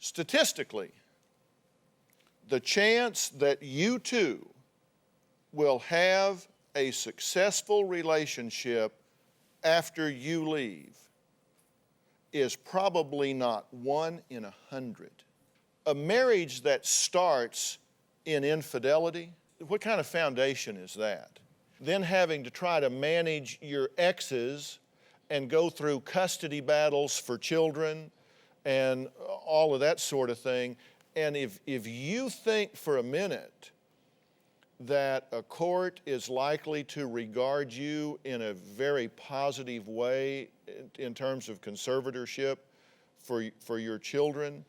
Statistically, the chance that you two will have a successful relationship after you leave is probably not 1 in 100. A marriage that starts in infidelity, what kind of foundation is that? Then having to try to manage your exes and go through custody battles for children and all of that sort of thing. And if you think for a minute that a court is likely to regard you in a very positive way in terms of conservatorship for your children,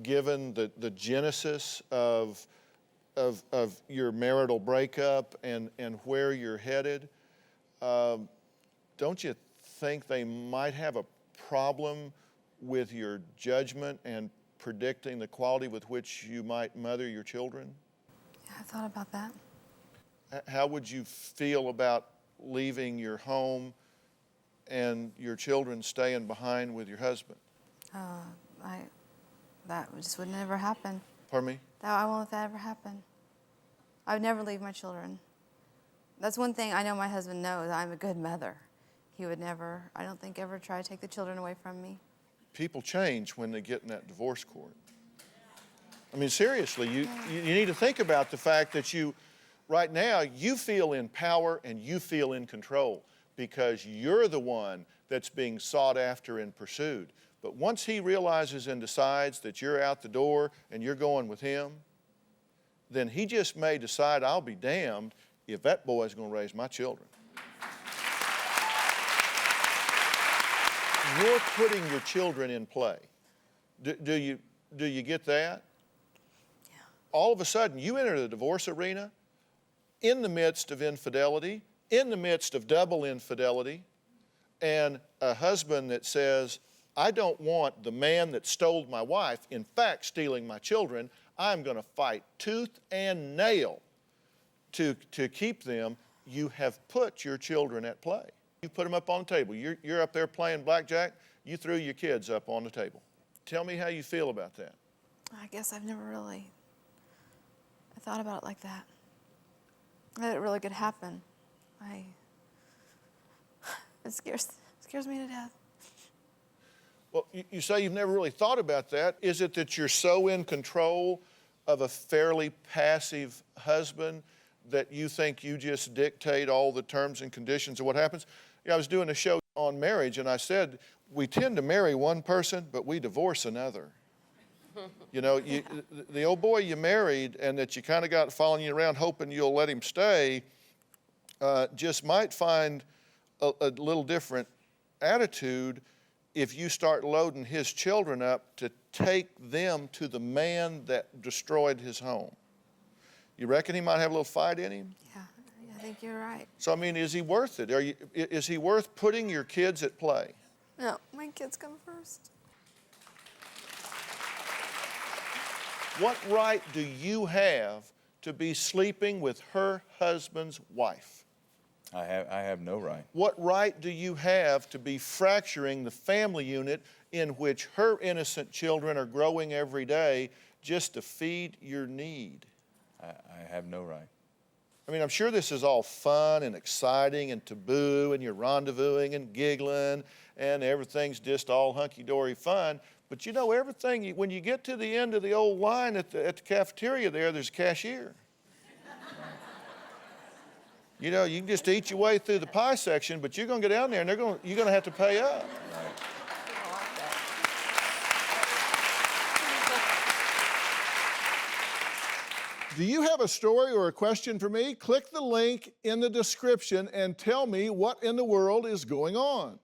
given the genesis of your marital breakup and where you're headed, don't you think they might have a problem with your judgment and predicting the quality with which you might mother your children? Yeah, I thought about that. How would you feel about leaving your home and your children staying behind with your husband? That just would never happen. Pardon me? I won't let that ever happen. I would never leave my children. That's one thing I know my husband knows. I'm a good mother. He would never, I don't think, ever try to take the children away from me. People change when they get in that divorce court. I mean, seriously, you need to think about the fact that right now, you feel in power and you feel in control because you're the one that's being sought after and pursued. But once he realizes and decides that you're out the door and you're going with him, then he just may decide, I'll be damned if that boy's going to raise my children. You're putting your children in play. Do you get that? Yeah. All of a sudden, you enter the divorce arena in the midst of infidelity, in the midst of double infidelity, and a husband that says, I don't want the man that stole my wife, in fact, stealing my children. I'm going to fight tooth and nail to keep them. You have put your children at play. You put them up on the table. You're up there playing blackjack. You threw your kids up on the table. Tell me how you feel about that. I guess I've never really thought about it like that. That it really could happen. It scares me to death. Well, you say you've never really thought about that. Is it that you're so in control of a fairly passive husband that you think you just dictate all the terms and conditions of what happens? I was doing a show on marriage, and I said, we tend to marry one person, but we divorce another. You know, the old boy you married and that you kind of got following you around hoping you'll let him stay just might find a little different attitude if you start loading his children up to take them to the man that destroyed his home. You reckon he might have a little fight in him? Yeah, I think you're right. So, I mean, is he worth it? Is he worth putting your kids at play? No, my kids come first. What right do you have to be sleeping with her husband's wife? I have no right. What right do you have to be fracturing the family unit in which her innocent children are growing every day just to feed your need? I have no right. I mean, I'm sure this is all fun and exciting and taboo, and you're rendezvousing and giggling, and everything's just all hunky-dory fun. But you know, everything, when you get to the end of the old line at the cafeteria there's a cashier. You know, you can just eat your way through the pie section, but you're going to go down there and you're going to have to pay up. Do you have a story or a question for me? Click the link in the description and tell me what in the world is going on.